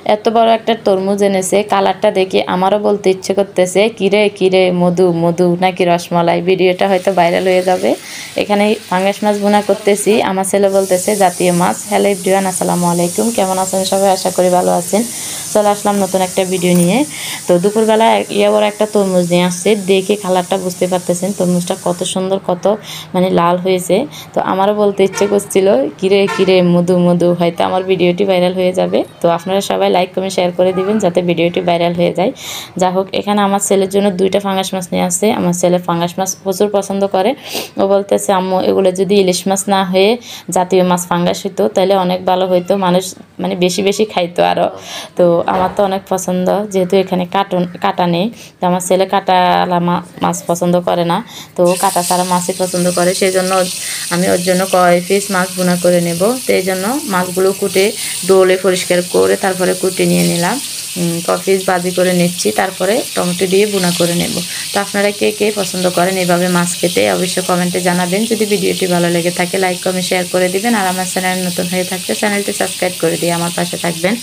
এত বড় একটা তরমুজ এনেছে, কালারটা দেখে আমারও বলতে ইচ্ছে করতেছে কিরে কিরে মধু মধু নাকি রসমালাই। ভিডিওটা হয়তো ভাইরাল হয়ে যাবে। এখানে পাঙ্গাস মাছ ভুনা করতেছি, আমার ছেলে বলতেছে জাতীয় মাছ। হ্যালো এভরিওয়ান, আসসালামু আলাইকুম, কেমন আছেন সবাই? আশা করি ভালো আছেন। চলে আসলাম নতুন একটা ভিডিও নিয়ে। তো দুপুরবেলা বড় একটা তরমুজ নিয়ে আসছে, দেখে কালারটা বুঝতে পারতেছেন তরমুজটা কত সুন্দর, কত মানে লাল হয়েছে। তো আমারও বলতে ইচ্ছে করছিল কিরে কিরে মধু মধু, হয়তো আমার ভিডিওটি ভাইরাল হয়ে যাবে। তো আপনারা সবাই লাইক কমেন্ট শেয়ার করে দিবেন যাতে ভিডিওটি ভাইরাল হয়ে যায়। যা হোক, এখানে আমার ছেলের জন্য 2টা ফাঙ্গাস মাছ নিয়ে আসছে। আমার ছেলে ফাঙ্গাস মাছ প্রচুর পছন্দ করে। ও বলতেছে আম্মু এগুলো যদি ইলিশ মাছ না হয়ে জাতীয় মাছ ফাঙ্গাস হইতো তাহলে অনেক ভালো হইতো, মানুষ মানে বেশি বেশি খাইতো আরও। তো আমার তো অনেক পছন্দ, যেহেতু এখানে কাটা নেই। তো আমার ছেলে কাটাওয়ালা মাছ পছন্দ করে না, তো কাটা ছাড়া মাছই পছন্দ করে। সেই জন্য আমি ওর জন্য কয় পিস মাছ ভুনা করে নেব। তো এই জন্য মাছগুলো কুটে ডোলে পরিষ্কার করে তারপরে কুটে নিয়ে নিলাম। পিস ভাজি করে নিচ্ছি, তারপরে টমেটো দিয়ে ভুনা করে নেব। তো আপনারা কে কে পছন্দ করেন এভাবে মাছ খেতে অবশ্যই কমেন্টে জানাবেন। যদি ভিডিওটি ভালো লেগে থাকে লাইক কমেন্ট শেয়ার করে দিবেন। আর আমার চ্যানেল নতুন হয়ে থাকলে চ্যানেলটি সাবস্ক্রাইব করে দিয়ে আমার পাশে থাকবেন।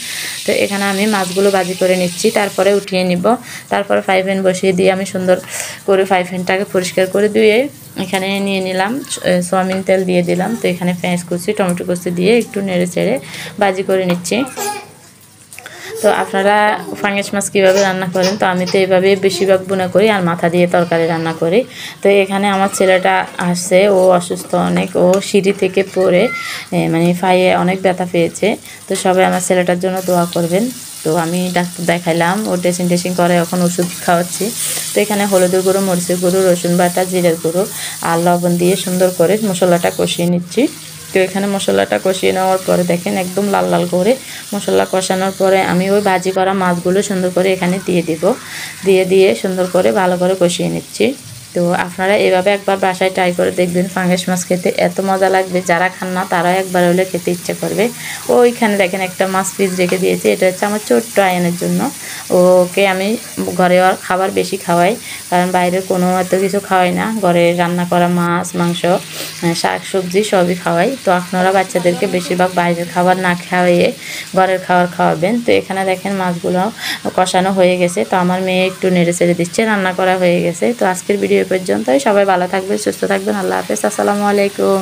তো এখানে আমি মাছগুলো ভাজি করে নিচ্ছি, তারপরে উঠিয়ে নিব। তারপরে ফ্রাই প্যান বসিয়ে দিয়ে আমি সুন্দর করে ফ্রাই প্যানটাকে পরিষ্কার করে ধুয়ে এখানে নিয়ে নিলাম। সয়াবিন তেল দিয়ে দিলাম। তো এখানে পেঁয়াজ কুচি টমেটো কুচি দিয়ে একটু নেড়ে চেড়ে ভাজি করে নিচ্ছি। তো আপনারা ফাঙ্গাস মাছ কীভাবে রান্না করেন? তো আমি তো এইভাবে বেশিরভাগ ভুনা করি আর মাথা দিয়ে তরকারি রান্না করি। তো এখানে আমার ছেলেটা আসছে, ও অসুস্থ অনেক, ও সিঁড়ি থেকে পড়ে মানে পায়ে অনেক ব্যথা পেয়েছে। তো সবাই আমার ছেলেটার জন্য দোয়া করবেন। তো আমি ডাক্তার দেখাইলাম, ও ড্রেসিং করে এখন ওষুধ খাওয়াচ্ছি। তো এখানে হলুদের গুঁড়ো, মরিচের গুঁড়ো, রসুন বাটা, জিরের গুঁড়ো আর লবণ দিয়ে সুন্দর করে মশলাটা কষিয়ে নিচ্ছি। তো এখানে মশলাটা কষিয়ে নেওয়ার পরে দেখেন একদম লাল লাল করে মশলা কষানোর পরে আমি ওই ভাজি করা মাছগুলো সুন্দর করে এখানে দিয়ে দিব। দিয়ে সুন্দর করে ভালো করে কষিয়ে নিচ্ছি। তো আপনারা এভাবে একবার বাসায় ট্রাই করে দেখবেন, ফাঙ্গাস মাছ খেতে এত মজা লাগবে। যারা খান না তারাও একবার হলে খেতে ইচ্ছে করবে। ওইখানে দেখেন একটা মাছ পিস রেখে দিয়েছে, এটা হচ্ছে আমার ছোট্ট আয়নের জন্য। ওকে আমি ঘরে খাবার বেশি খাওয়াই, কারণ বাইরের কোনো এত কিছু খাওয়াই না। ঘরে রান্না করা মাছ মাংস শাক সবজি সবই খাওয়াই। তো আপনারা বাচ্চাদেরকে বেশিরভাগ বাইরের খাবার না খাওয়াইয়ে ঘরের খাবার খাওয়াবেন। তো এখানে দেখেন মাছগুলো কষানো হয়ে গেছে। তো আমার মেয়ে একটু নেড়ে চেড়ে দিচ্ছে, রান্না করা হয়ে গেছে। তো আজকের ভিডিও পর্যন্তই। সবাই ভালো থাকবেন, সুস্থ থাকবেন। আল্লাহ হাফেজ, আসসালামু আলাইকুম।